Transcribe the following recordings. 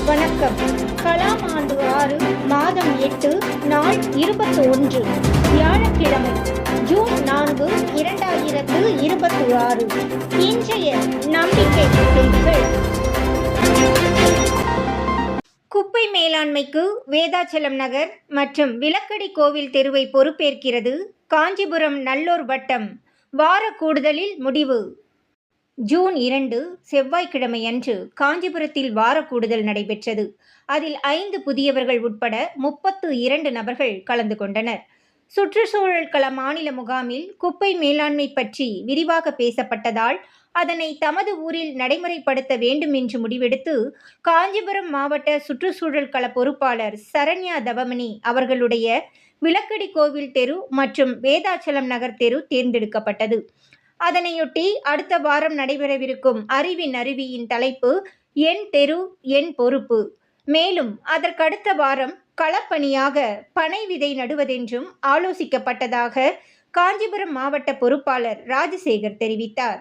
வணக்கம். கலாம் ஆண்டு 6 மாதம் 8 நாள் 21 வியாழக்கிழமை ஜூன் 4 2026. இன்றைய நம்பிக்கை செய்திகள். குப்பை மேலாண்மைக்கு வேதாச்சலம் நகர் மற்றும் விளக்கடி கோவில் தெருவை பொறுப்பேற்கிறது காஞ்சிபுரம் நல்லூர் வட்டம். வார கூடுதலில் முடிவு. ஜூன் 2 செவ்வாய்க்கிழமையன்று காஞ்சிபுரத்தில் வார கூடுதல் நடைபெற்றது. அதில் 5 புதியவர்கள் உட்பட 32 நபர்கள் கலந்து கொண்டனர். சுற்றுச்சூழல் கள மாநில முகாமில் குப்பை மேலாண்மை பற்றி விரிவாக பேசப்பட்டதால் அதனை தமது ஊரில் நடைமுறைப்படுத்த வேண்டும் என்று முடிவெடுத்து காஞ்சிபுரம் மாவட்ட சுற்றுச்சூழல் கள பொறுப்பாளர் சரண்யா தவமணி அவர்களுடைய விளக்கடி கோவில் தெரு மற்றும் வேதாச்சலம் நகர் தெரு தேர்ந்தெடுக்கப்பட்டது. அதனையொட்டி அடுத்த வாரம் நடைபெறவிருக்கும் அறிவின் அருவியின் தலைப்பு என் தெரு என் பொறுப்பு. மேலும் அதற்கடுத்த வாரம் களப்பணியாக பனை விதை நடுவதென்றும் ஆலோசிக்கப்பட்டதாக காஞ்சிபுரம் மாவட்ட பொறுப்பாளர் ராஜசேகர் தெரிவித்தார்.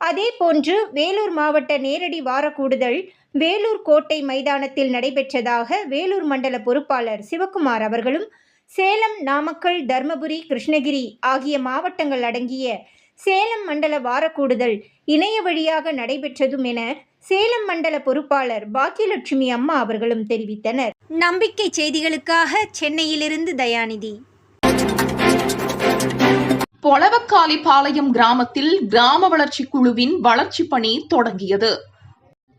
அதேபோன்று வேலூர் மாவட்ட நேரடி வார கூடுதல் வேலூர் கோட்டை மைதானத்தில் நடைபெற்றதாக வேலூர் மண்டல பொறுப்பாளர் சிவக்குமார் அவர்களும், சேலம், நாமக்கல், தர்மபுரி, கிருஷ்ணகிரி ஆகிய மாவட்டங்கள் அடங்கிய சேலம் மண்டல வார கூடுதல் இணைய வழியாக நடைபெற்றதும் என சேலம் மண்டல பொறுப்பாளர் பாக்கியலட்சுமி அம்மா அவர்களும் தெரிவித்தனர். நம்பிக்கை செய்திகளுக்காக சென்னையிலிருந்து தயாநிதி. பொளவக்காலிபாளையம் கிராமத்தில் கிராம வளர்ச்சி குழுவின் வளர்ச்சி பணி தொடங்கியது.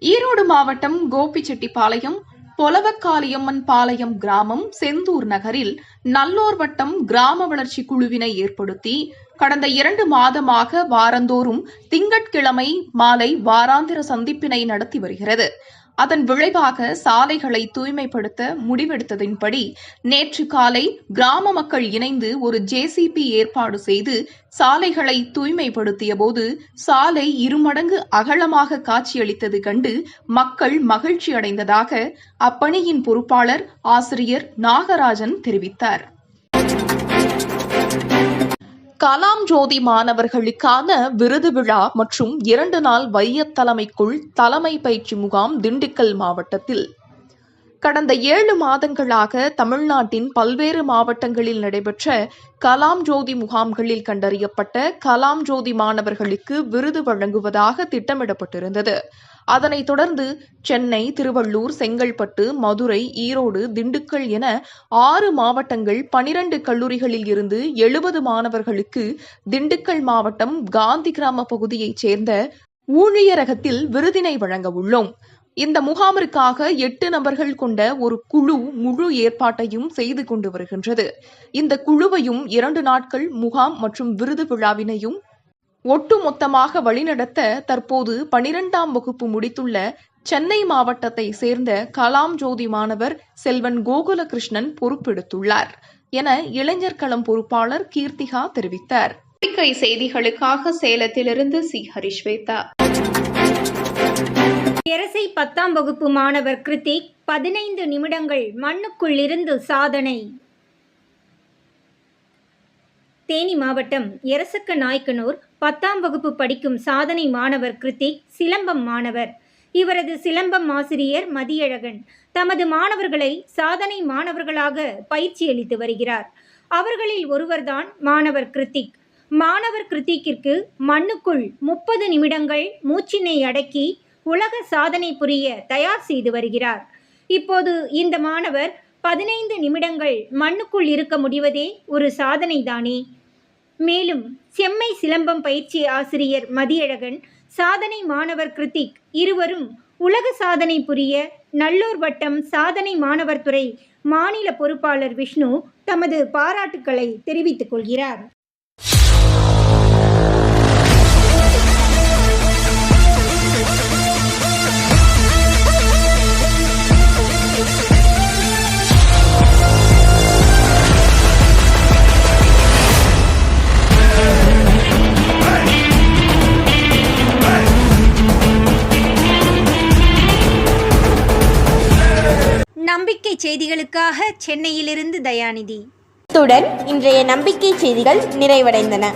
ஈரோடு மாவட்டம் கோபிச்செட்டிப்பாளையம் பொளவக்காளியம்மன் பாளையம் கிராமம் செந்தூர் நகரில் நல்லூர் வட்டம் கிராம வளர்ச்சி குழுவினை ஏற்படுத்தி கடந்த 2 மாதமாக வாரந்தோறும் திங்கட்கிழமை மாலை வாராந்திர சந்திப்பினை நடத்தி வருகிறது. அதன் விளைவாக சாலைகளை தூய்மைப்படுத்த முடிவெடுத்ததின்படி நேற்று காலை கிராம மக்கள் இணைந்து ஒரு ஜேசிபி ஏற்பாடு செய்து சாலைகளை தூய்மைப்படுத்திய போது சாலை 2 மடங்கு அகலமாக காட்சியளித்தது கண்டு மக்கள் மகிழ்ச்சி அடைந்ததாக அப்பணியின் பொறுப்பாளர் ஆசிரியர் நாகராஜன் தெரிவித்தார். கலாம் ஜோதி மாணவர்களுக்கான விருது விழா மற்றும் 2 நாள் வையத் தலைமைக்குள் தலைமை பயிற்சி முகாம் திண்டுக்கல் மாவட்டத்தில் கடந்த 7 மாதங்களாக தமிழ்நாட்டின் பல்வேறு மாவட்டங்களில் நடைபெற்ற கலாம் ஜோதி முகாம்களில் கண்டறியப்பட்ட கலாம் ஜோதி மாணவர்களுக்கு விருது வழங்குவதாக திட்டமிடப்பட்டிருந்தது. அதனைத் தொடர்ந்து சென்னை, திருவள்ளூர், செங்கல்பட்டு, மதுரை, ஈரோடு, திண்டுக்கல் என 6 மாவட்டங்கள் 12 கல்லூரிகளில் இருந்து 70 மாணவர்களுக்கு திண்டுக்கல் மாவட்டம் காந்தி கிராம பகுதியைச் சேர்ந்த ஊழியரகத்தில் விருதினை வழங்க உள்ளோம். இந்த முகாமிற்காக 8 நபர்கள் கொண்ட ஒரு குழு முழு ஏற்பாட்டையும் செய்து கொண்டு வருகின்றது. இந்த குழுவையும் 2 நாட்கள் முகாம் மற்றும் விருது விழாவினையும் ஒட்டுமொத்தமாக வழிநடத்த தற்போது 12ஆம் வகுப்பு முடித்துள்ள சென்னை மாவட்டத்தை சேர்ந்த கலாம் ஜோதி மாணவர் செல்வன் கோகுலகிருஷ்ணன் பொறுப்பெடுத்துள்ளார் என இளைஞர் களம் பொறுப்பாளர் கீர்த்திகா தெரிவித்தார். செய்திகளுக்காக சேலத்திலிருந்து சி. ஹரிஸ்வேதா. எரசை 10ஆம் வகுப்பு மாணவர் கிருத்திக் 15 நிமிடங்கள் மண்ணுக்குள் இருந்து சாதனை. தேனி மாவட்டம் எரசக்க நாய்க்கனூர் 10ஆம் வகுப்பு படிக்கும் சாதனை மாணவர் கிருத்திக் சிலம்பம் மாணவர். இவரது சிலம்பம் ஆசிரியர் மதியழகன் தமது மாணவர்களை சாதனை மாணவர்களாக பயிற்சி அளித்து வருகிறார். அவர்களில் ஒருவர்தான் மாணவர் கிருத்திக். மாணவர் கிருத்திக்கிற்கு மண்ணுக்குள் 30 நிமிடங்கள் மூச்சினை அடக்கி உலக சாதனை புரிய தயார் செய்து வருகிறார். இப்போது இந்த மாணவர் 15 நிமிடங்கள் மண்ணுக்குள் இருக்க முடிவதே ஒரு சாதனை தானே. மேலும் செம்மை சிலம்பம் பயிற்சி ஆசிரியர் மதியழகன், சாதனை மாணவர் கிருத்திக் இருவரும் உலக சாதனை புரிய நல்லூர் வட்டம் சாதனை மாணவர் துறை மாநில பொறுப்பாளர் விஷ்ணு தமது பாராட்டுக்களை தெரிவித்துக் கொள்கிறார். நம்பிக்கை செய்திகளுக்காக சென்னையிலிருந்து தயாநிதி. இத்துடன் இன்றைய நம்பிக்கை செய்திகள் நிறைவடைந்தன.